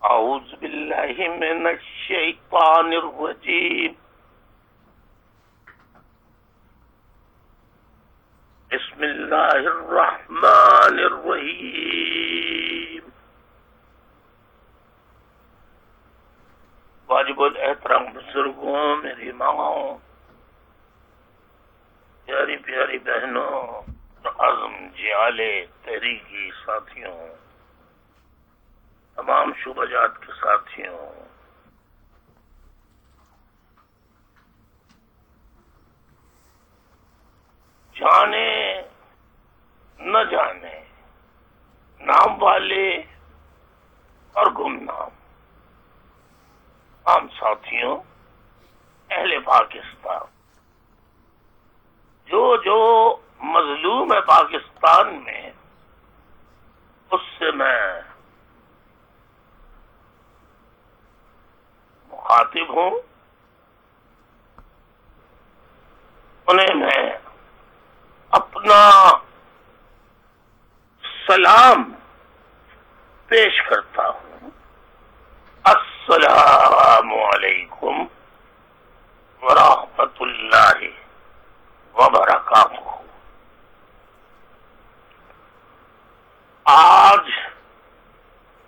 أعوذ بالله من الشيطان الرجيم. بسم الله الرحمن الرحيم. واجب الاحترام بزرگوں، میری ماں، پیاری پیاری بہنوں، عزم جعالے تحریکی ساتھیوں، تمام شعبہ جات کے ساتھیوں، جانے نہ جانے، نام والے اور گمنام، عام ساتھیوں، اہل پاکستان، جو مظلوم ہے پاکستان میں، اس سے میں مخاطب ہوں. انہیں میں اپنا سلام پیش کرتا ہوں. السلام علیکم ورحمۃ اللہ وبرکاتہ. آج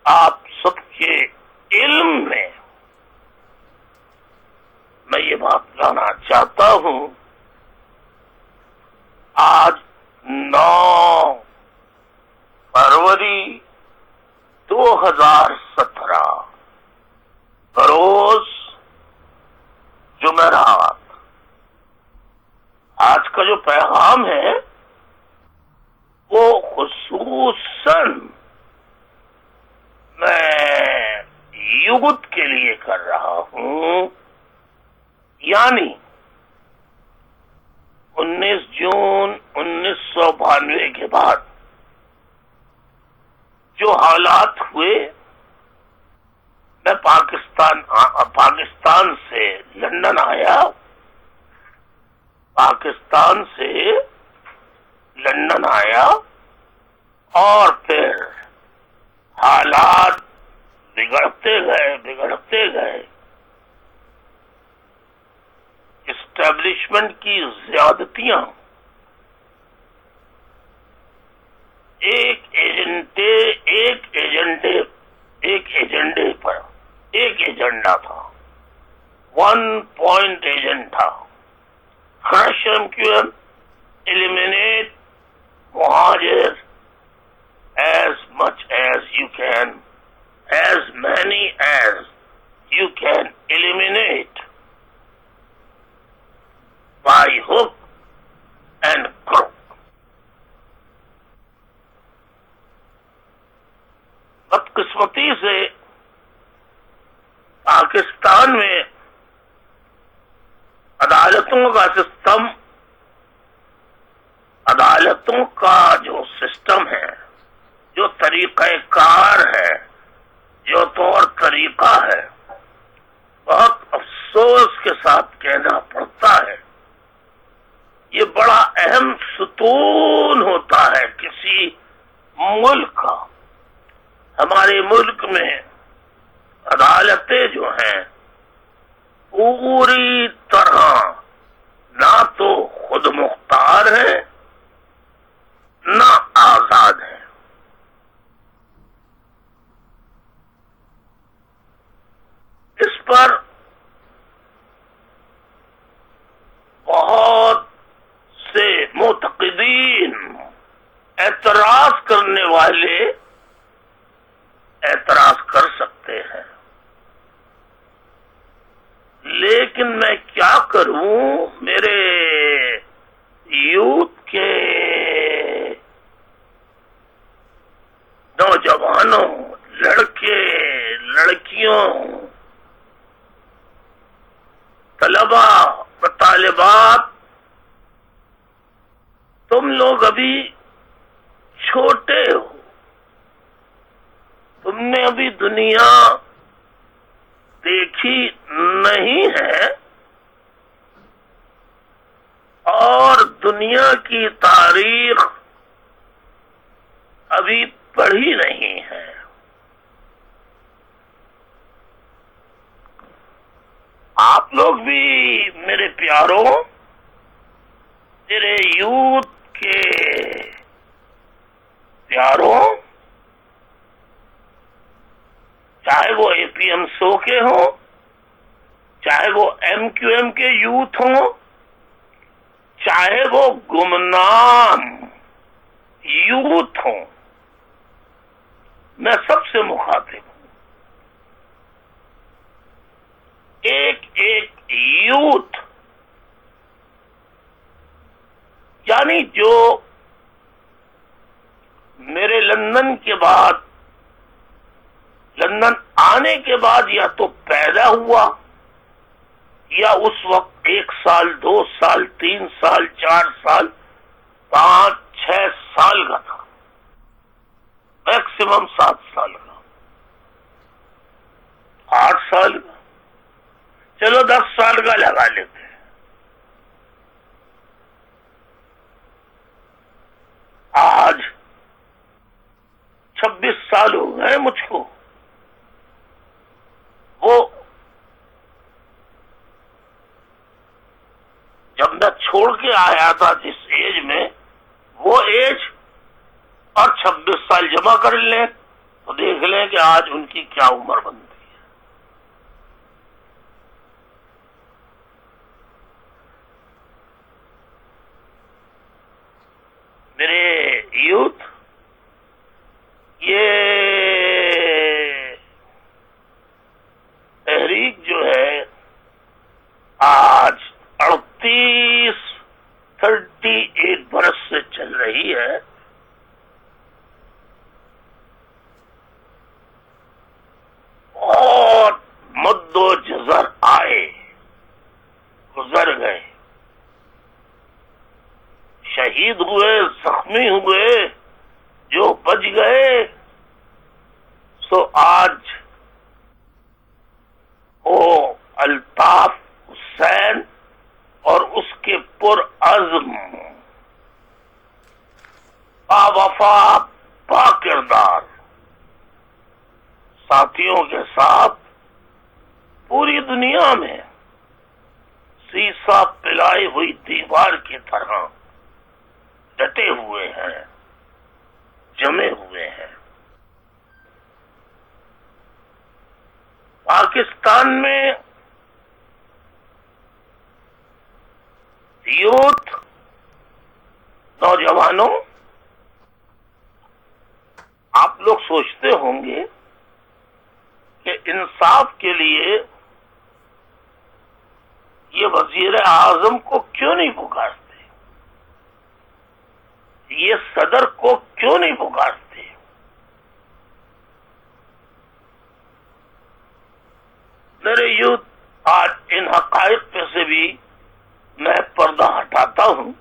آپ سب کے علم میں میں یہ بات لانا چاہتا ہوں. آج 9 فروری 2017 بروز جمعرات. آج کا جو پیغام ہے وہ خصوصاً میں یوتھ کے لیے کر رہا ہوں. یعنی 19 جون 1992 کے بعد جو حالات ہوئے، میں پاکستان سے لندن آیا، پاکستان سے لندن آیا، اور پھر حالات بگڑتے گئے. اسٹیبلشمنٹ کی زیادتیاں ایک ایجنڈا تھا، 1 پوائنٹ ایجنڈ تھا. crush MQM, eliminate Muhajir as much as you can, as many as you can eliminate by hook and crook. بدقسمتی سے پاکستان میں عدالتوں کا جو سسٹم ہے، جو طریقہ کار ہے، جو طور طریقہ ہے، بہت افسوس کے ساتھ کہنا پڑتا ہے، یہ بڑا اہم ستون ہوتا ہے کسی ملک کا. ہمارے ملک میں عدالتیں جو ہیں پوری طرح نہ تو خود مختار ہیں نہ آزاد ہیں. اس پر بہت سے معتقدین، اعتراض کرنے والے اعتراض کر سکتے ہیں، لیکن میں کیا کروں؟ میرے یوتھ کے نوجوانوں، لڑکے لڑکیوں، طلبا و طالبات، تم لوگ ابھی چھوٹے ہو، تم نے ابھی دنیا دیکھی نہیں ہے اور دنیا کی تاریخ ابھی پڑھی نہیں ہے. آپ لوگ بھی میرے پیاروں، میرے یوتھ کے پیاروں، چاہے وہ اے پی ایم سو کے ہوں، چاہے وہ ایم کیو ایم کے یوتھ ہوں، چاہے وہ گمنام یوتھ ہوں، میں سب سے مخاطب ہوں۔ ایک ایک یوتھ، یعنی جو میرے لندن کے بعد، لندن آنے کے بعد یا تو پیدا ہوا یا اس وقت 1 سال 2 سال 3 سال 4 سال 5 6 سال کا تھا، میکسیمم 7 سال کا، 8 سال کا، چلو 10 سال کا لگا لیتے ہیں۔ آج 26 سال ہو گئے مجھ کو۔ وہ جب میں چھوڑ کے آیا تھا جس ایج میں، وہ ایج اور 26 سال جمع کر لیں تو دیکھ لیں کہ آج ان کی کیا عمر بنتی ہے۔ میرے یوتھ، یہ تحریک جو ہے آج 38 برس سے چل رہی ہے۔ بہت مد و جزر آئے، گزر گئے، شہید ہوئے، زخمی ہوئے، جو بچ گئے سو آج وہ الطاف حسین اور اس کے پرعزم باوفا باکردار ساتھیوں کے ساتھ پوری دنیا میں سیسا پلائی ہوئی دیوار کی طرح ڈٹے ہوئے ہیں، جمے ہوئے ہیں۔ پاکستان میں یوتھ، نوجوانوں، آپ لوگ سوچتے ہوں گے کہ انصاف کے لیے یہ وزیر اعظم کو کیوں نہیں پکارتے، یہ صدر کو کیوں نہیں پکارتے؟ میرے یوتھ، آج ان حقائق پہ سے بھی میں پردہ ہٹاتا ہوں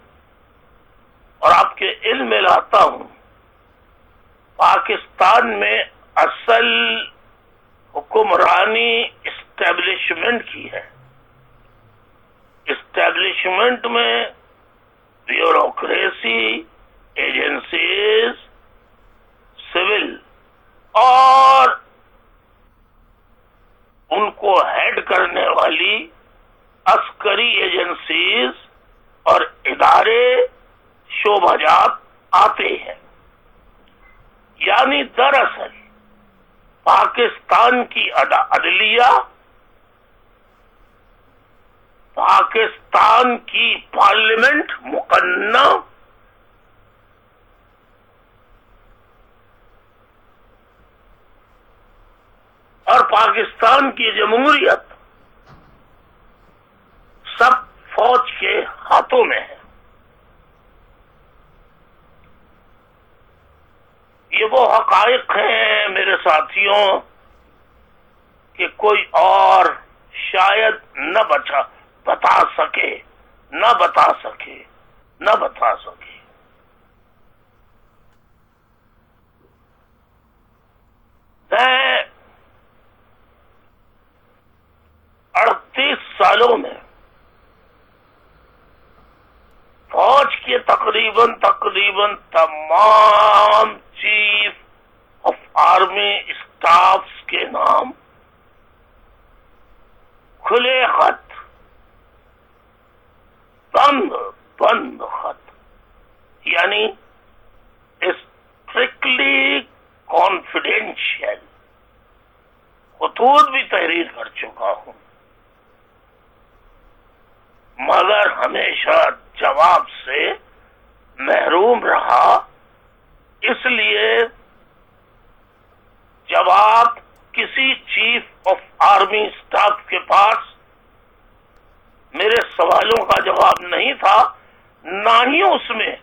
اور آپ کے علم میں لاتا ہوں۔ پاکستان میں اصل حکمرانی اسٹیبلشمنٹ کی ہے۔ اسٹیبلشمنٹ میں بیوروکریسی، ایجنسیز، سول اور ان کو ہیڈ کرنے والی عسکری ایجنسیز اور ادارے، شعبہ جات آتے ہیں۔ یعنی دراصل پاکستان کی عدلیہ، پاکستان کی پارلیمنٹ مقننہ، اور پاکستان کی جمہوریت سب فوج کے ہاتھوں میں ہے۔ یہ وہ حقائق ہیں میرے ساتھیوں کہ کوئی اور شاید نہ بتا سکے۔ میں 38 سالوں میں فوج کے تقریباً تمام چیف آف آرمی اسٹافز کے نام کھلے خط، بند خط، یعنی اسٹرکٹلی کانفیڈینشیل خطوط بھی تحریر کر چکا ہوں، مگر ہمیشہ جواب سے محروم رہا، اس لیے جب آپ کسی چیف آف آرمی اسٹاف کے پاس میرے سوالوں کا جواب نہیں تھا، نہ ہی اس میں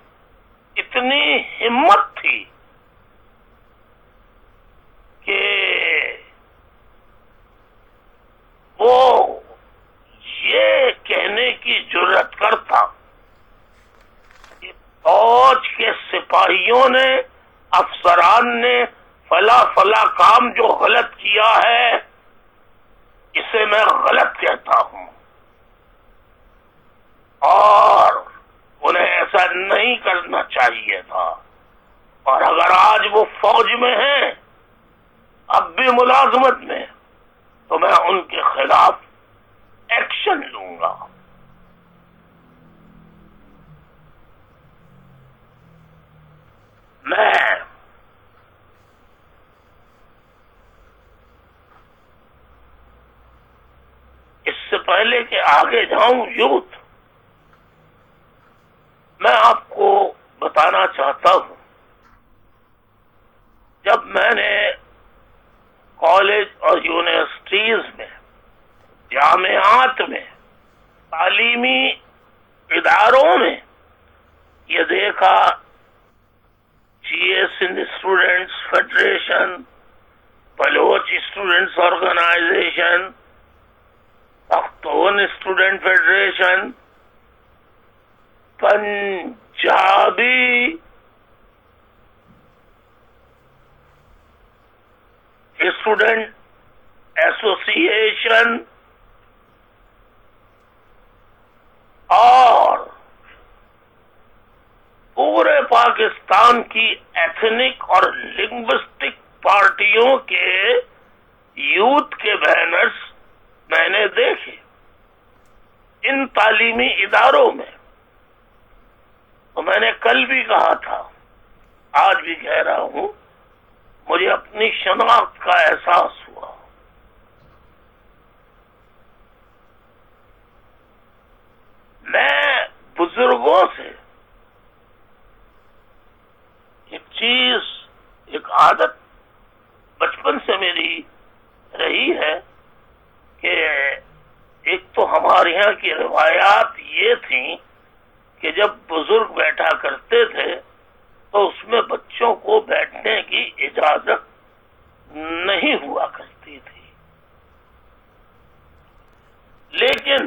اتنی ہمت تھی کہ وہ یہ کہنے کی جرأت کرتا کہ فوج کے سپاہیوں نے، افسران نے فلا کام جو غلط کیا ہے اسے میں غلط کہتا ہوں، اور انہیں ایسا نہیں کرنا چاہیے تھا، اور اگر آج وہ فوج میں ہیں، اب بھی ملازمت میں، تو میں ان کے خلاف ایکشن لوں گا۔ میں اس سے پہلے کہ آگے جاؤں یوتھ، میں آپ کو بتانا چاہتا ہوں، جب میں نے کالج اور یونیورسٹیز میں، جامعات میں، تعلیمی اداروں میں یہ دیکھا، جی ایس ہند students federation, Baloch students organization, Pashtun student federation, Punjabi student association, اور پورے پاکستان کی ایتھنک اور لنگوسٹک پارٹیوں کے یوتھ کے بینرز میں نے دیکھے ان تعلیمی اداروں میں۔ تو میں نے کل بھی کہا تھا، آج بھی کہہ رہا ہوں، مجھے اپنی شناخت کا احساس ہوا۔ میں بزرگوں سے ایک چیز، ایک عادت بچپن سے میری رہی ہے کہ ایک تو ہمارے یہاں کی روایات یہ تھیں کہ جب بزرگ بیٹھا کرتے تھے تو اس میں بچوں کو بیٹھنے کی اجازت نہیں ہوا کرتی تھی، لیکن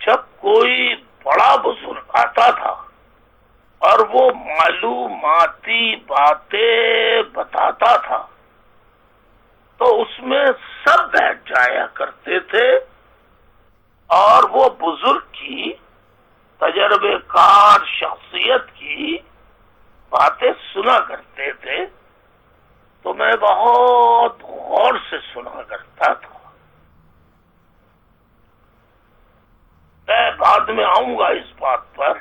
جب کوئی بڑا بزرگ آتا تھا اور وہ معلوماتی باتیں بتاتا تھا تو اس میں سب بیٹھ جایا کرتے تھے، اور وہ بزرگ کی تجربے کار شخصیت کی باتیں سنا کرتے تھے، تو میں بہت غور سے سنا کرتا تھا۔ میں بعد میں آؤں گا اس بات پر۔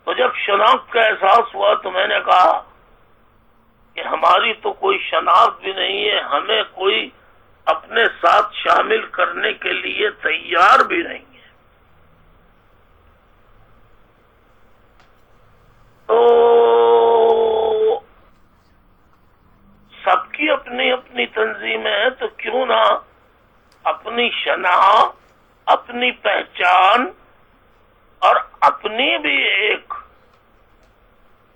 تو جب شناخت کا احساس ہوا تو میں نے کہا کہ ہماری تو کوئی شناخت بھی نہیں ہے، ہمیں کوئی اپنے ساتھ شامل کرنے کے لیے تیار بھی نہیں ہے۔ تو سب کی اپنی اپنی تنظیمیں ہیں، تو کیوں نہ اپنی شناخت، اپنی پہچان اور اپنی بھی ایک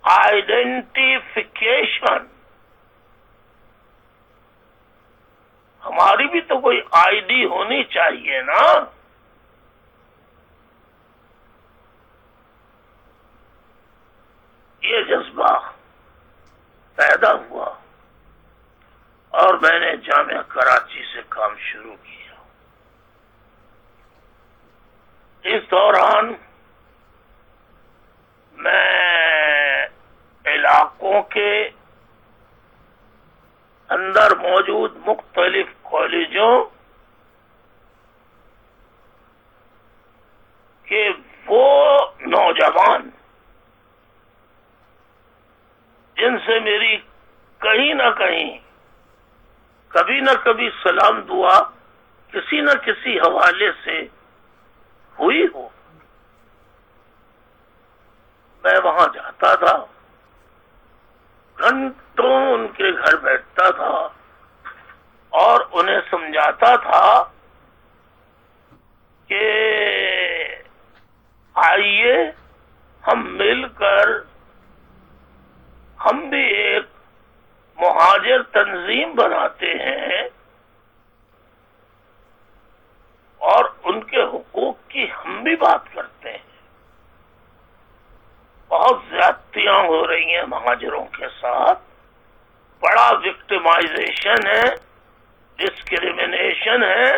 آئیڈینٹیفیکیشن، ہماری بھی تو کوئی آئی ڈی ہونی چاہیے نا۔ یہ جذبہ پیدا ہوا اور میں نے جامعہ کراچی سے کام شروع کیا۔ اس دوران میں علاقوں کے اندر موجود مختلف کالجوں کہ وہ نوجوان جن سے میری کہیں نہ کہیں کبھی نہ کبھی سلام دعا کسی نہ کسی حوالے سے ہوئی ہو، میں وہاں جاتا تھا، گھنٹوں ان کے گھر بیٹھتا تھا اور انہیں سمجھاتا تھا کہ آئیے ہم مل کر ہم بھی ایک مہاجر تنظیم بناتے ہیں اور ان کے حقوق کی ہم بھی بات کرتے ہیں۔ بہت زیادتیاں ہو رہی ہیں مہاجروں کے ساتھ، بڑا وکٹمائزیشن ہے، ڈسکریمنیشن ہے،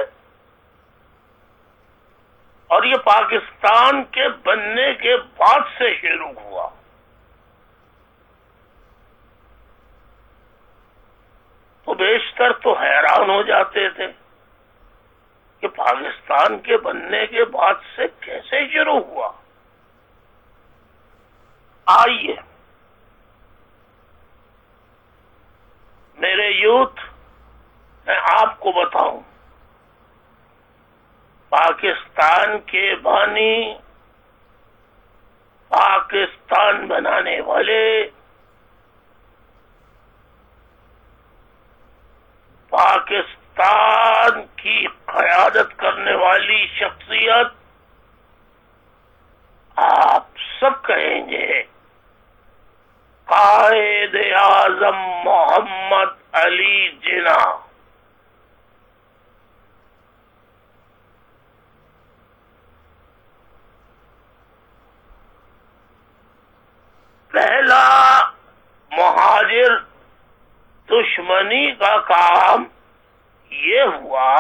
اور یہ پاکستان کے بننے کے بعد سے شروع ہوا۔ تو بیشتر تو حیران ہو جاتے تھے کہ پاکستان کے بننے کے بعد سے کیسے شروع ہوا۔ آئیے میرے یوتھ، میں آپ کو بتاؤں، پاکستان کے بانی، پاکستان بنانے والے، پاکستان کی قیادت کرنے والی شخصیت، آپ سب کہیں گے قائد اعظم محمد علی جناح۔ پہلا مہاجر دشمنی کا کام یہ ہوا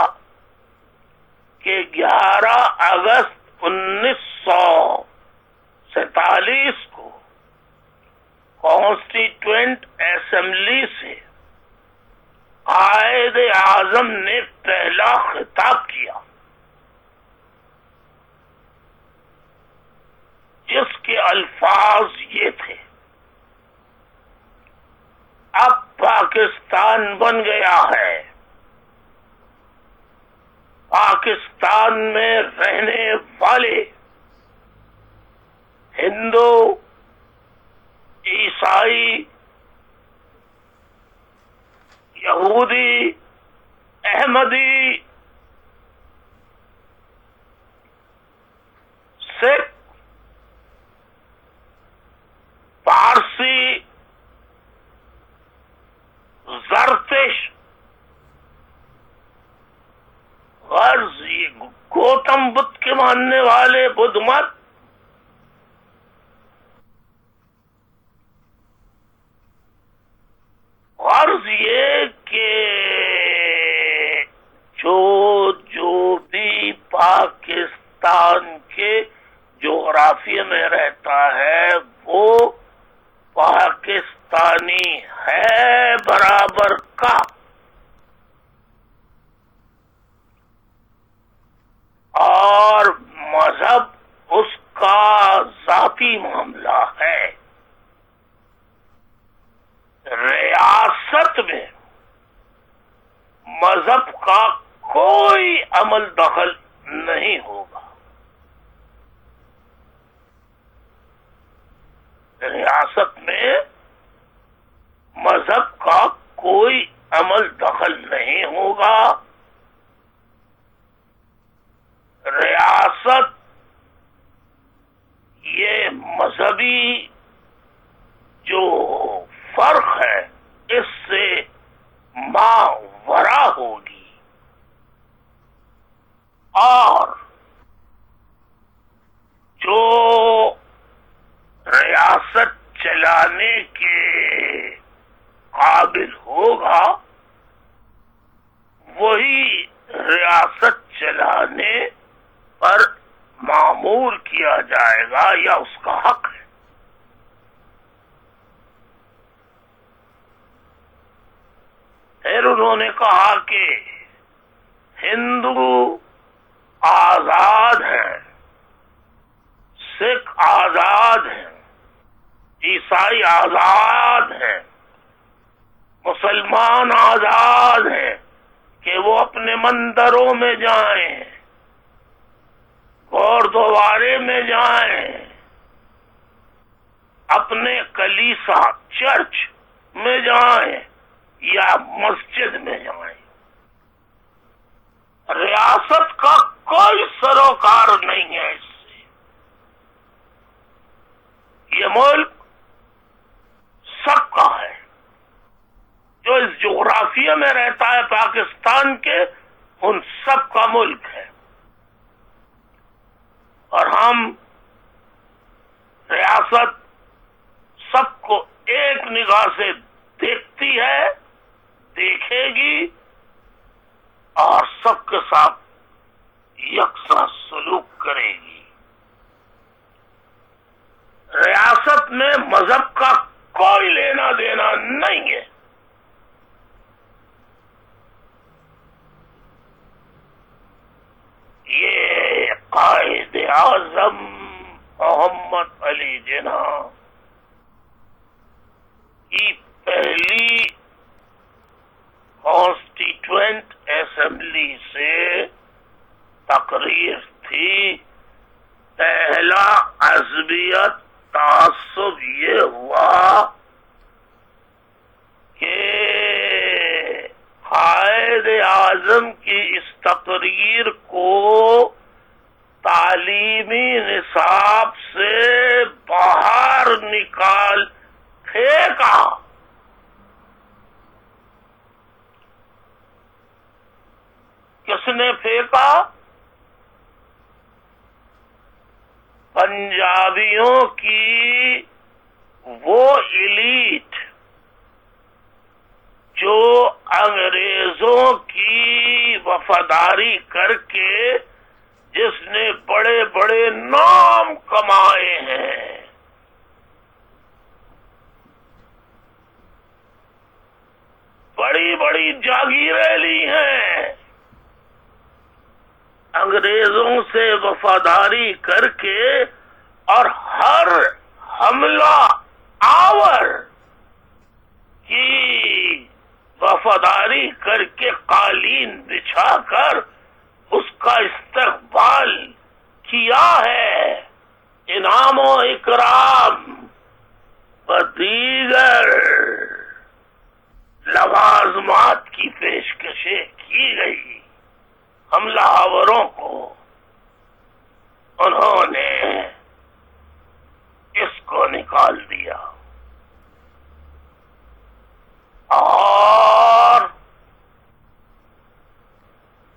کہ 11 اگست 1947 کو کانسٹیٹوئنٹ اسمبلی سے قائد اعظم نے پہلا خطاب کیا، جس کے الفاظ یہ تھے: اب پاکستان بن گیا ہے، پاکستان میں رہنے والے ہندو، عیسائی، یہودی، احمدی، سکھ، پارسی، زرتش، غرض یہ گوتم بدھ کے ماننے والے بدھ مت، غرض یہ کہ جو بھی پاکستان کے جغرافیے میں رہتا ہے وہ پاکستانی ہے برابر کا، اور مذہب اس کا ذاتی معاملہ ہے۔ ریاست میں مذہب کا کوئی عمل دخل نہیں ہوگا، ریاست میں مذہب کا کوئی عمل دخل نہیں ہوگا۔ ریاست یہ مذہبی جو فرق ہے اس سے ماورا ہوگی، اور جو ریاست چلانے کے قابل ہوگا وہی ریاست چلانے پر معمور کیا جائے گا یا اس کا حق ہے۔ پھر انہوں نے کہا کہ ہندو آزاد ہیں، سکھ آزاد ہیں، عیسائی آزاد ہیں، مسلمان آزاد ہیں کہ وہ اپنے مندروں میں جائیں، گوردوارے میں جائیں، اپنے کلیسا چرچ میں جائیں یا مسجد میں جائیں۔ ریاست کا کوئی سروکار نہیں ہے اس سے۔ یہ ملک سب کا ہے، جو اس جغرافیہ میں رہتا ہے پاکستان کے، ان سب کا ملک ہے، اور ہم ریاست سب کو ایک نگاہ سے دیکھتی ہے، دیکھے گی، اور سب کے ساتھ یکساں سلوک کرے گی۔ ریاست میں مذہب کا کوئی لینا دینا نہیں ہے۔ یہ قائد اعظم محمد علی جناح کی پہلی کانسٹیٹوئنٹ اسمبلی سے تقریر تھی۔ پہلا عصبیت تعصب یہ ہوا کہ قائد اعظم کی اس تقریر کو تعلیمی نصاب سے باہر نکال پھینکا۔ کس نے پھینکا؟ پنجابیوں کی وہ ایلیٹ جو انگریزوں کی وفاداری کر کے جس نے بڑے بڑے نام کمائے ہیں، بڑی بڑی جاگیریں لی ہیں، انگریزوں سے وفاداری کر کے، اور ہر حملہ آور کی وفاداری کر کے قالین بچھا کر اس کا استقبال کیا ہے، انعام و اکرام و دیگر لوازمات کی پیشکشیں کی گئی۔ حملہ آوروں کو انہوں نے اس کو نکال دیا، اور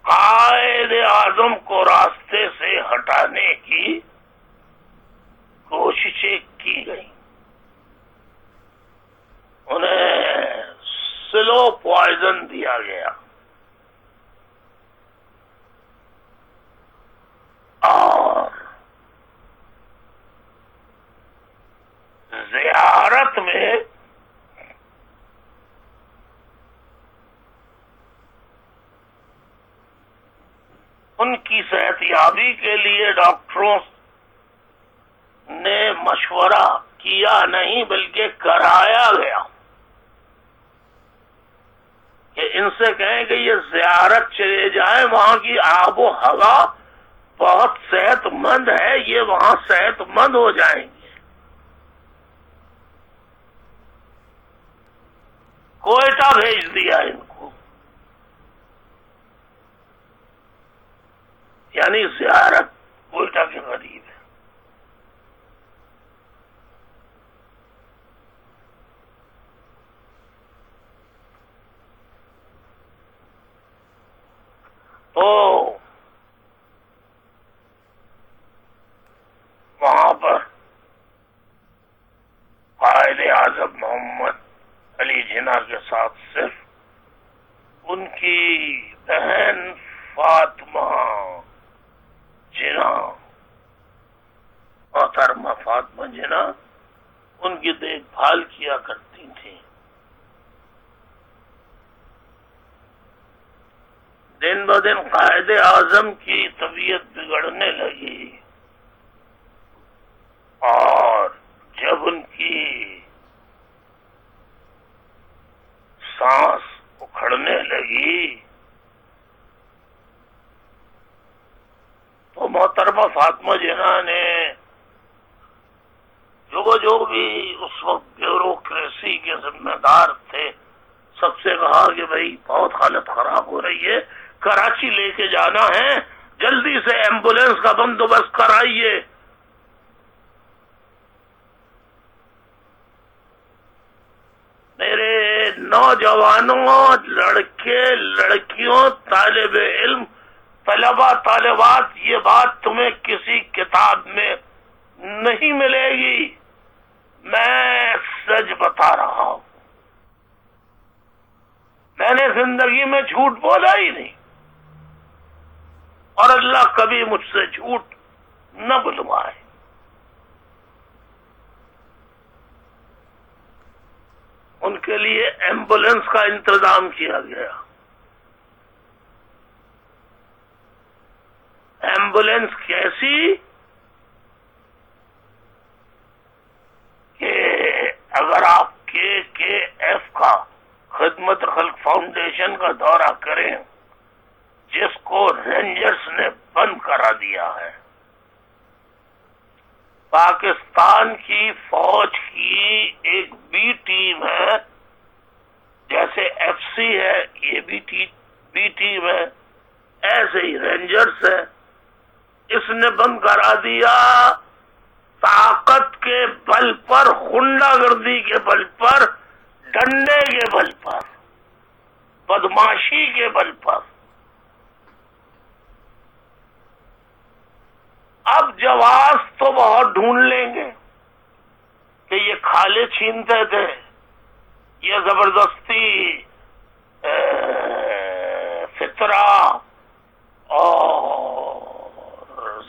قائد اعظم کو راستے سے ہٹانے کی کوششیں کی گئی۔ انہیں سلو پوائزن دیا گیا، اور زیارت میں ان کی صحت یابی کے لیے ڈاکٹروں نے مشورہ کیا نہیں بلکہ کرایا گیا کہ ان سے کہیں کہ یہ زیارت چلے جائیں، وہاں کی آب و ہوا بہت صحت مند ہے، یہ وہاں صحت مند ہو جائیں گے۔ کوئٹہ بھیج دیا ان کو، یعنی زیارت کوئٹہ کے قریب ہے۔ تو وہاں پر قائد اعظم محمد علی جناح کے ساتھ صرف ان کی بہن فاطمہ جناح، محترمہ فاطمہ جناح، ان کی دیکھ بھال کیا کرتی تھیں۔ دن بدن قائد اعظم کی طبیعت بگڑنے لگی اور جب ان کی سانس اکھڑنے لگی تو محترمہ فاطمہ جناح نے جو بھی اس وقت بیوروکریسی کے ذمہ دار تھے سب سے کہا کہ بھائی بہت حالت خراب ہو رہی ہے، کراچی لے کے جانا ہے، جلدی سے ایمبولینس کا بندوبست کرائیے۔ میرے نوجوانوں، لڑکے لڑکیوں، طالب علم، طلبہ طالبات، یہ بات تمہیں کسی کتاب میں نہیں ملے گی، میں سچ بتا رہا ہوں۔ میں نے زندگی میں جھوٹ بولا ہی نہیں، اور اللہ کبھی مجھ سے جھوٹ نہ بلوائے۔ ان کے لیے ایمبولینس کا انتظام کیا گیا۔ ایمبولینس کیسی کہ اگر آپ کے ایف کا خدمت خلق فاؤنڈیشن کا دورہ کریں، جس کو رینجرز نے بند کرا دیا ہے، پاکستان کی فوج کی ایک بی ٹیم ہے، جیسے ایف سی ہے یہ بی ٹیم ہے، ایسے ہی رینجرز ہے، اس نے بند کرا دیا طاقت کے بل پر، غنڈہ گردی کے بل پر، ڈنڈے کے بل پر، بدماشی کے بل پر۔ اب جواز تو بہت ڈھونڈ لیں گے کہ یہ کھالے چھینتے تھے، یہ زبردستی فطرہ اور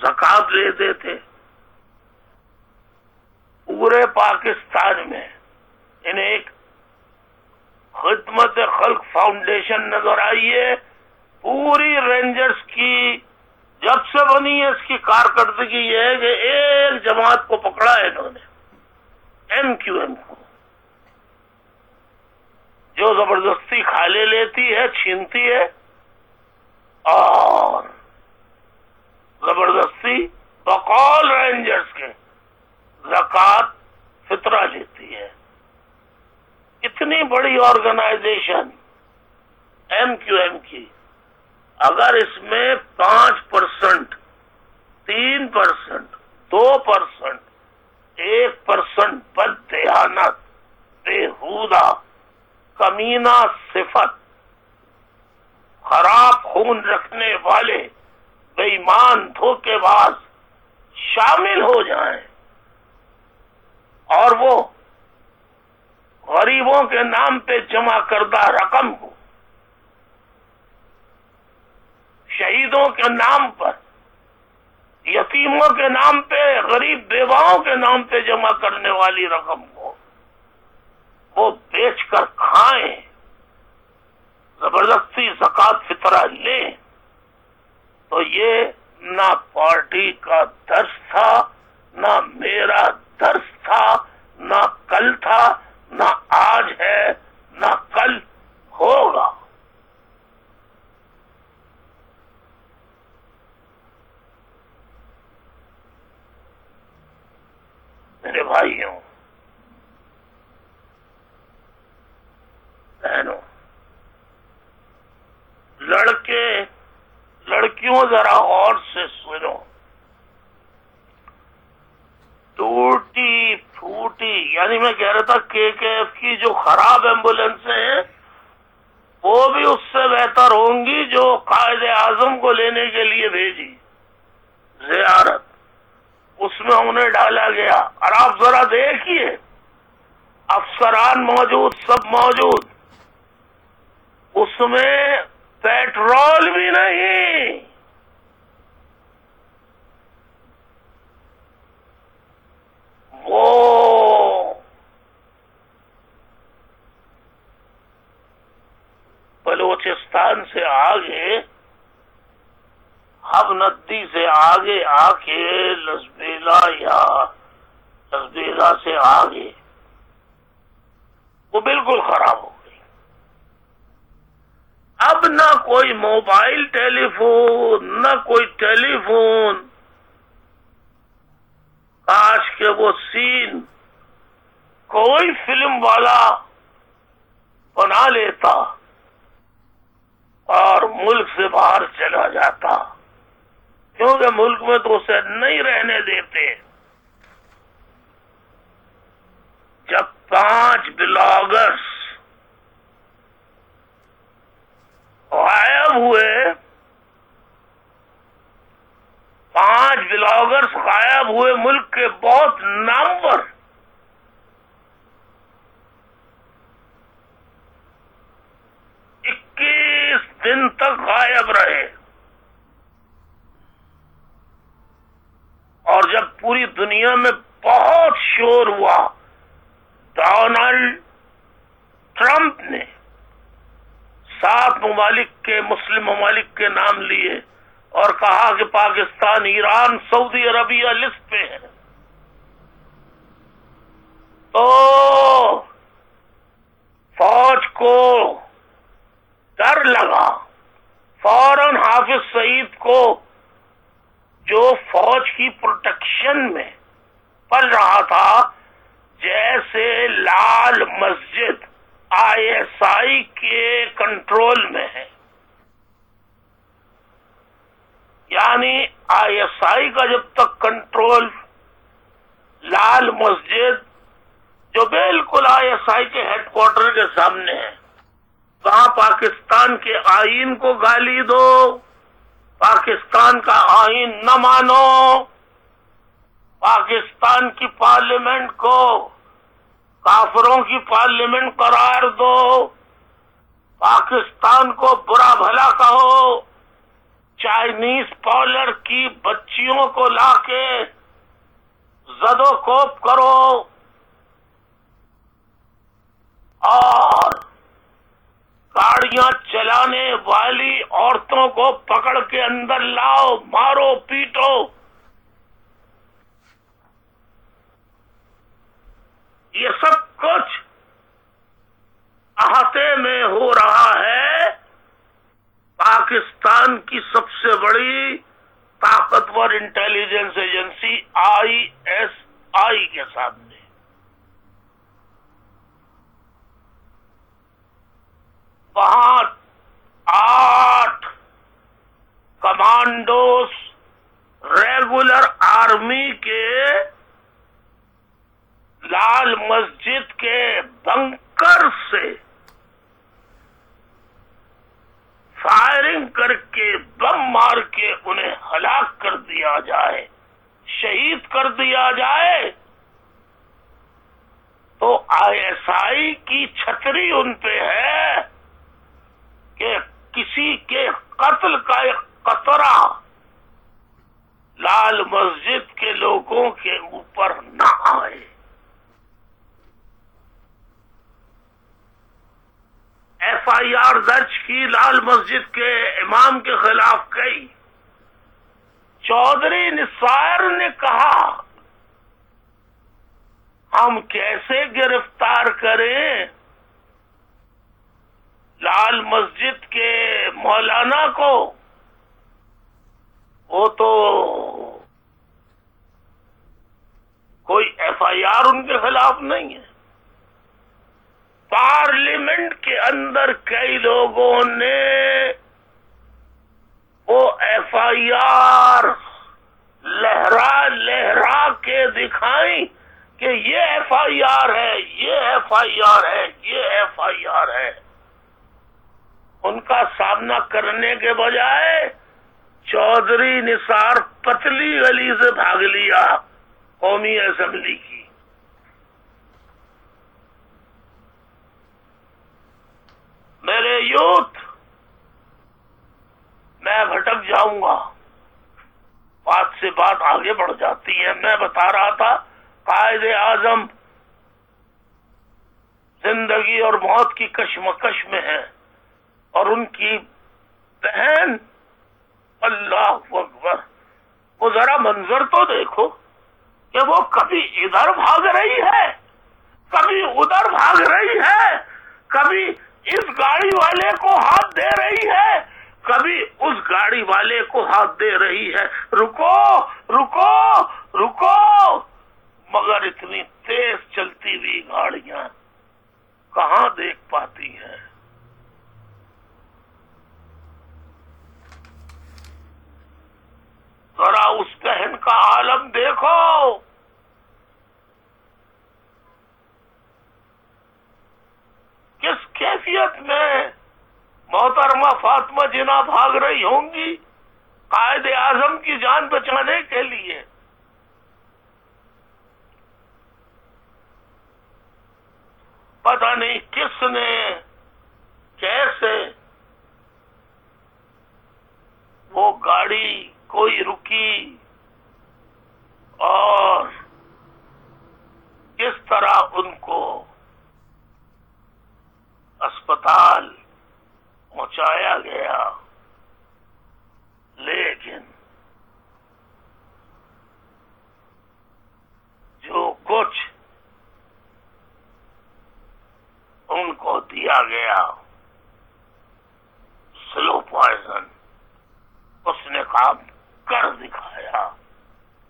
زکوٰۃ لیتے تھے۔ پورے پاکستان میں انہیں ایک خدمت خلق فاؤنڈیشن نظر آئی ہے، پوری رینجرز کی جب سے بنی ہے، اس کی کارکردگی یہ ہے کہ ایک جماعت کو پکڑا ہے انہوں نے، ایم کیو ایم کو، جو زبردستی کھالے لیتی ہے، چھینتی ہے اور زبردستی بقول رینجرز کے زکوٰۃ فطرہ لیتی ہے۔ اتنی بڑی آرگنائزیشن ایم کیو ایم کی، اگر اس میں 5%، 3%، 2%، 1% بددیانت، بےہودہ، کمینہ صفت، خراب خون رکھنے والے، بے ایمان، دھوکے باز شامل ہو جائیں اور وہ غریبوں کے نام پہ جمع کردہ رقم کو شہیدوں کے نام پر، یتیموں کے نام پہ، غریب بیواؤں کے نام پہ جمع کرنے والی رقم کو وہ بیچ کر کھائیں، زبردستی زکوٰۃ فطرہ لیں، تو یہ نہ پارٹی کا درس تھا، نہ میرا درس تھا، نہ کل تھا، نہ آج ہے، نہ کل ہوگا۔ میرے بھائیوں، بہنوں، لڑکے لڑکیوں ذرا غور سے سنو، ٹوٹی پھوٹی، یعنی میں کہہ رہا تھا کے ایف کی جو خراب ایمبولینسیں ہیں وہ بھی اس سے بہتر ہوں گی جو قائد اعظم کو لینے کے لیے بھیجی زیارت، اس میں انہیں ڈالا گیا۔ اور آپ ذرا دیکھیے، افسران موجود، سب موجود، اس میں پیٹرول بھی نہیں، وہ بلوچستان سے آگے اب ندی سے آگے آ کے لسبیلا یا لسبیلا سے آگے وہ بالکل خراب ہو گئی. اب نہ کوئی موبائل ٹیلی فون نہ کوئی ٹیلی فون. کاش کہ وہ سین کوئی فلم والا بنا لیتا اور ملک سے باہر چلا جاتا، کیونکہ ملک میں تو اسے نہیں رہنے دیتے. جب 5 بلاگرز غائب ہوئے، 5 بلاگرز غائب ہوئے، ملک کے بہت نامور، 21 دن تک غائب رہے. اور جب پوری دنیا میں بہت شور ہوا، ڈونلڈ ٹرمپ نے 7 ممالک کے مسلم ممالک کے نام لیے اور کہا کہ پاکستان، ایران، سعودی عربیہ لسٹ پہ ہے. تو فوج کو ڈر لگا. فوراً حافظ سعید کو، جو فوج کی پروٹیکشن میں پل رہا تھا، جیسے لال مسجد ISI کے کنٹرول میں ہے، یعنی ISI کا جب تک کنٹرول لال مسجد، جو بالکل ISI کے ہیڈ کوارٹر کے سامنے ہے، وہاں پاکستان کے آئین کو گالی دو، پاکستان کا آئین نہ مانو، پاکستان کی پارلیمنٹ کو کافروں کی پارلیمنٹ قرار دو، پاکستان کو برا بھلا کہو، چائنیز پارلر کی بچیوں کو لا کے زد و کوب کرو، اور گاڑیاں چلانے والی عورتوں کو پکڑ کے اندر لاؤ، مارو پیٹو. یہ سب کچھ احاطے میں ہو رہا ہے پاکستان کی سب سے بڑی طاقتور انٹیلیجنس ایجنسی ISI کے سامنے. وہاں 8 کمانڈوز ریگولر آرمی کے لال مسجد کے بنکر سے فائرنگ کر کے، بم مار کے انہیں ہلاک کر دیا جائے، شہید کر دیا جائے، تو ISI کی چھتری ان پہ ہے کہ کسی کے قتل کا ایک قطرہ لال مسجد کے لوگوں کے اوپر نہ آئے. FIR درج کی لال مسجد کے امام کے خلاف کئی. چودھری نثار نے کہا ہم کیسے گرفتار کریں لال مسجد کے مولانا کو، وہ تو کوئی FIR ان کے خلاف نہیں ہے. پارلیمنٹ کے اندر کئی لوگوں نے وہ FIR لہرا لہرا کے دکھائی کہ یہ FIR ہے، یہ FIR ہے، یہ FIR ہے. ان کا سامنا کرنے کے بجائے چودھری نثار پتلی گلی سے بھاگ لیا قومی اسمبلی کی. میرے یوتھ، میں بھٹک جاؤں گا، بات سے بات آگے بڑھ جاتی ہے. میں بتا رہا تھا قائد اعظم زندگی اور موت کی کشمکش میں ہے، اور ان کی بہن اللہ اکبر! وہ ذرا منظر تو دیکھو کہ وہ کبھی ادھر بھاگ رہی ہے، کبھی ادھر بھاگ رہی ہے، کبھی اس گاڑی والے کو ہاتھ دے رہی ہے، کبھی اس گاڑی والے کو ہاتھ دے رہی ہے، رکو رکو رکو! مگر اتنی تیز چلتی ہوئی گاڑیاں کہاں دیکھ پاتی ہیں؟ ذرا اس بہن کا عالم دیکھو، کس کیفیت میں محترمہ فاطمہ جناح بھاگ رہی ہوں گی قائد اعظم کی جان بچانے کے لیے۔ پتہ نہیں کس نے کیسے وہ گاڑی کوئی رکی اور کس طرح ان کو اسپتال پہنچایا گیا، لیکن جو کچھ ان کو دیا گیا سلو پوائزن، اس نے کام کر دکھایا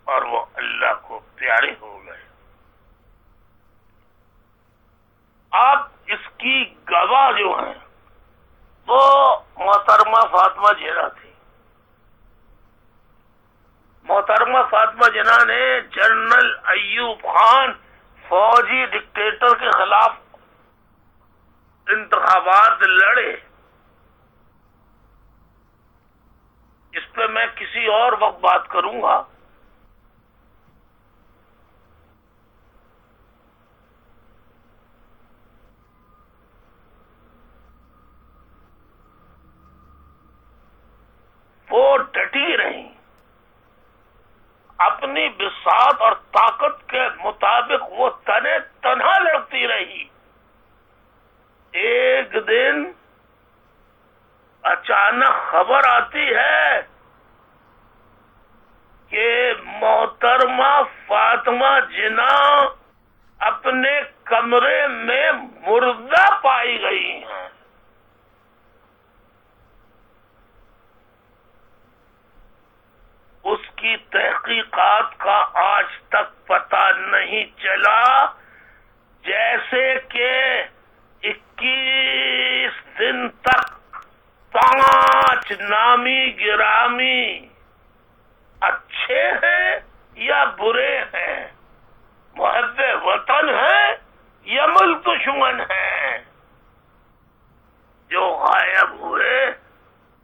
اور وہ اللہ کو پیارے ہو گئے۔ اب اس کی گواہ جو ہیں وہ محترمہ فاطمہ جناح تھی۔ محترمہ فاطمہ جناح نے جنرل ایوب خان فوجی ڈکٹیٹر کے خلاف انتخابات لڑے۔ اس پہ میں کسی اور وقت بات کروں گا۔ وہ ڈٹی رہی، اپنی بساط اور طاقت کے مطابق وہ تنے تنہا لڑتی رہی۔ ایک دن اچانک خبر آتی ہے کہ محترمہ فاطمہ جناح اپنے کمرے میں مردہ پائی گئی ہیں۔ اس کی تحقیقات کا آج تک پتہ نہیں چلا، جیسے کہ 21 دن تک 5 نامی گرامی اچھے ہیں یا برے ہیں، محب وطن ہیں یا ملک دشمن ہیں، جو غائب ہوئے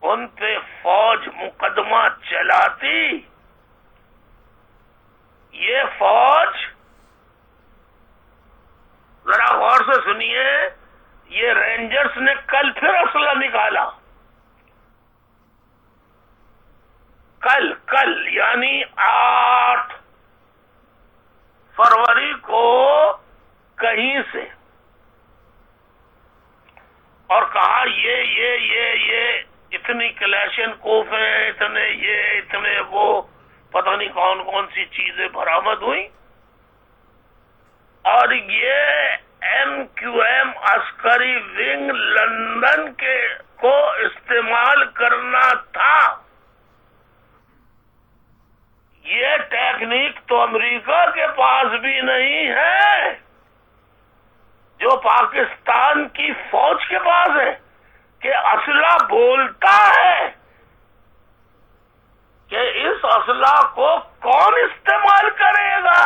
ان پہ فوج مقدمہ چلاتی۔ یہ فوج، ذرا غور سے سنیے، یہ رینجرز نے کل پھر اسلحہ نکالا۔ کل یعنی 8 فروری کو کہیں سے، اور کہا یہ اتنی کلیشن کوف ہیں، اتنے وہ پتہ نہیں کون سی چیزیں برآمد ہوئی، اور یہ MQM عسکری ونگ لندن کو استعمال کرنا تھا۔ یہ ٹیکنیک تو امریکہ کے پاس بھی نہیں ہے جو پاکستان کی فوج کے پاس ہے، کہ اسلحہ بولتا ہے کہ اس اسلحہ کو کون استعمال کرے گا؟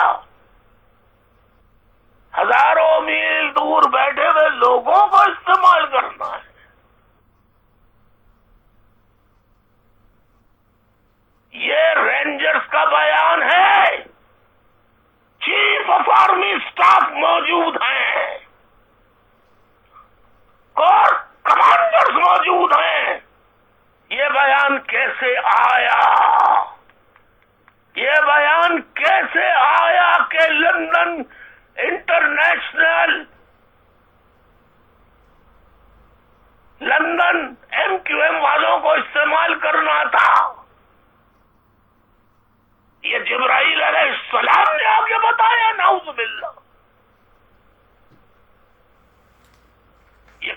ہزاروں میل دور بیٹھے ہوئے لوگوں کو استعمال کرنا ہے۔ یہ رینجرز کا بیان ہے، چیف آف آرمی اسٹاف موجود ہیں اور کمانڈرز موجود ہیں۔ یہ بیان کیسے آیا؟ یہ بیان کیسے آیا کہ لندن انٹرنیشنل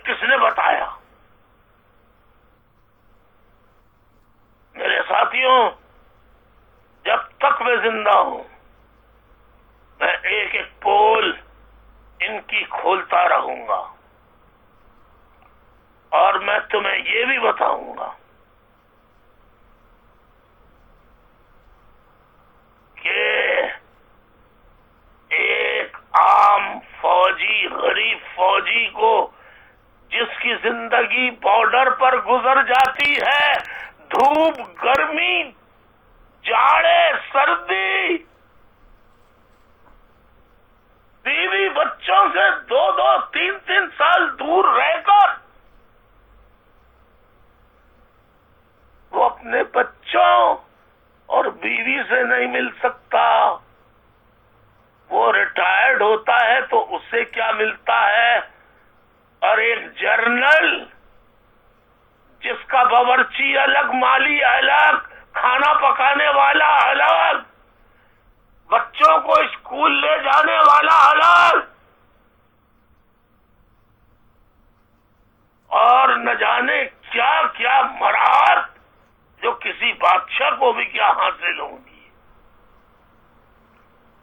کس نے بتایا؟ میرے ساتھیوں، جب تک میں زندہ ہوں میں ایک ایک پول ان کی کھولتا رہوں گا، اور میں تمہیں یہ بھی بتاؤں گا کہ ایک عام فوجی، غریب فوجی کو جس کی زندگی بارڈر پر گزر جاتی ہے، دھوپ، گرمی، جاڑے، سردی، بیوی بچوں سے 2-2 3-3 سال دور رہ کر وہ اپنے بچوں اور بیوی سے نہیں مل سکتا، وہ ریٹائرڈ ہوتا ہے تو اسے کیا ملتا ہے؟ اور ایک جرنل جس کا باورچی الگ، مالی الگ، کھانا پکانے والا الگ، بچوں کو اسکول لے جانے والا الگ، اور نہ جانے کیا کیا مراد جو کسی بادشاہ کو بھی کیا حاصل ہوں گی،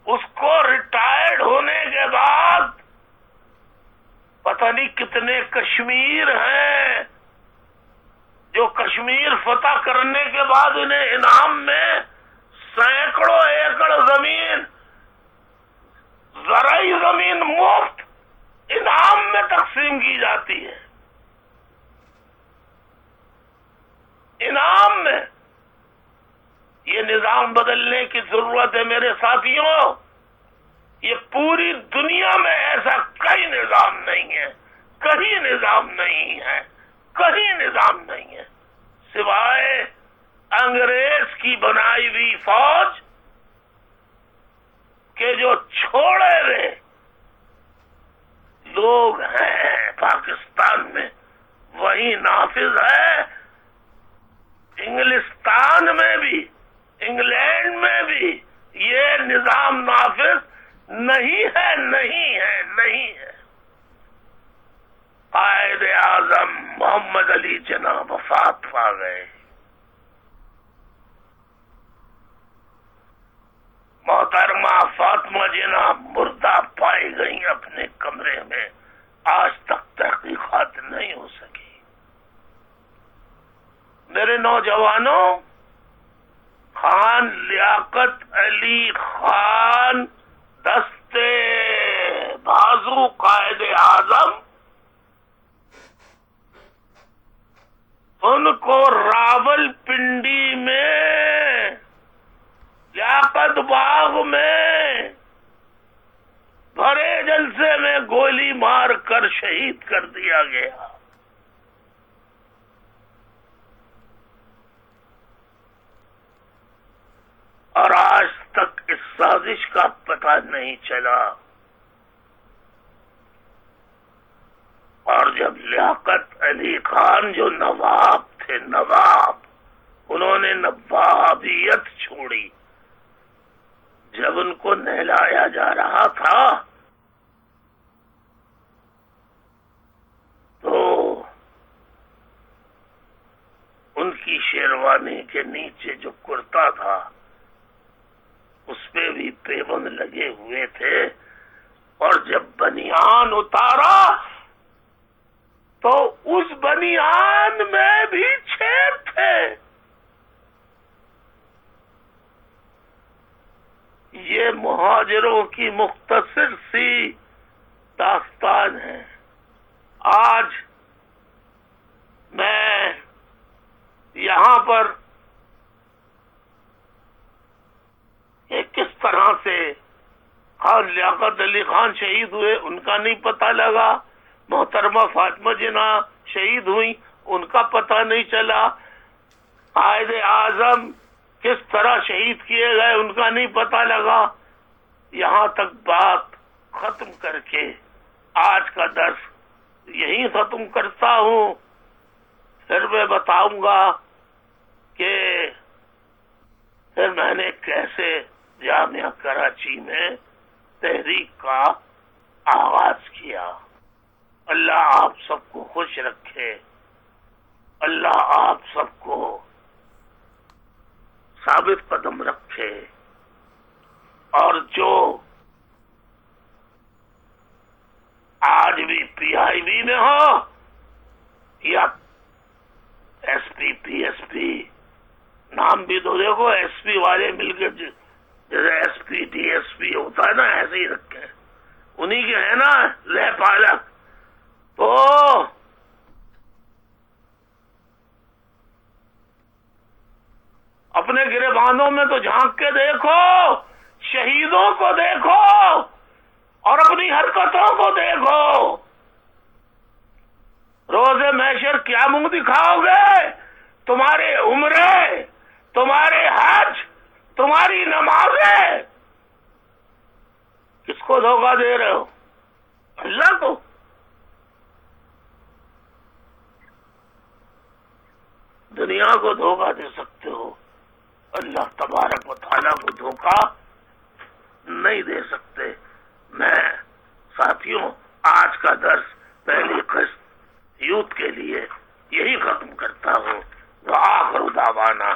اس کو ریٹائرڈ ہونے کے بعد پتہ نہیں کتنے کشمیر ہیں جو کشمیر فتح کرنے کے بعد انہیں انعام میں سینکڑوں ایکڑ زمین، زرعی زمین مفت انعام میں تقسیم کی جاتی ہے، انعام میں۔ یہ نظام بدلنے کی ضرورت ہے میرے ساتھیوں، یہ پوری دنیا میں ایسا کئی نظام نہیں ہے، کہیں نظام نہیں ہے، کہیں نظام نہیں ہے سوائے انگریز کی بنائی ہوئی فوج کے جو چھوڑے ہوئے لوگ ہیں پاکستان میں، وہی نافذ ہے۔ انگلستان میں بھی، انگلینڈ میں بھی یہ نظام نافذ نہیں ہے، نہیں ہے، نہیں ہے۔ قائد اعظم محمد علی جناح وفات پا گئے، محترمہ فاطمہ جناح مردہ پائی گئی اپنے کمرے میں، آج تک تحقیقات نہیں ہو سکی۔ میرے نوجوانوں، خان لیاقت علی خان دستے بازو قائد اعظم، ان کو راول پنڈی میں لیاقت باغ میں بھرے جلسے میں گولی مار کر شہید کر دیا گیا۔ اور آج تک اس سازش کا پتہ نہیں چلا۔ اور جب لیاقت علی خان جو نواب تھے، نواب، انہوں نے نوابیت چھوڑی، جب ان کو نہلایا جا رہا تھا تو ان کی شیروانی کے نیچے جو کرتا تھا اس پہ بھی پیبند لگے ہوئے تھے، اور جب بنیان اتارا تو اس بنیان میں بھی چھید تھے۔ یہ مہاجروں کی مختصر سی داستان ہے۔ آج میں یہاں پر کہ کس طرح سے خان لیاقت علی خان شہید ہوئے ان کا نہیں پتہ لگا، محترمہ فاطمہ جناح شہید ہوئی ان کا پتہ نہیں چلا، قائد اعظم کس طرح شہید کیے گئے ان کا نہیں پتہ لگا۔ یہاں تک بات ختم کر کے آج کا درس یہیں ختم کرتا ہوں، پھر میں بتاؤں گا کہ پھر میں نے کیسے جامعہ کراچی میں تحریک کا آغاز کیا۔ اللہ آپ سب کو خوش رکھے. اللہ آپ سب کو ثابت قدم رکھے. اور جو آج بھی پی آئی بی میں ہو یا S P P S P, نام بھی تو دیکھو ایس پی والے مل کے جیسے S P D S P ہوتا ہے نا ایسے ہی رکھے، انہی کے ہیں نا لہ پالک. تو اپنے گریبانوں میں تو جھانک کے دیکھو، شہیدوں کو دیکھو اور اپنی حرکتوں کو دیکھو. روز محشر کیا منہ دکھاؤ گے؟ تمہارے عمرے، تمہارے حج، تمہاری نمازیں. کس کو دھوکہ دے رہے ہو؟ اللہ کو. دنیا کو دھوکہ دے سکتے ہو، اللہ تبارک و تعالیٰ کو دھوکہ نہیں دے سکتے. میں ساتھیوں آج کا درس پہلی قسط یوتھ کے لیے یہی ختم کرتا ہوں. وآخر دعوانا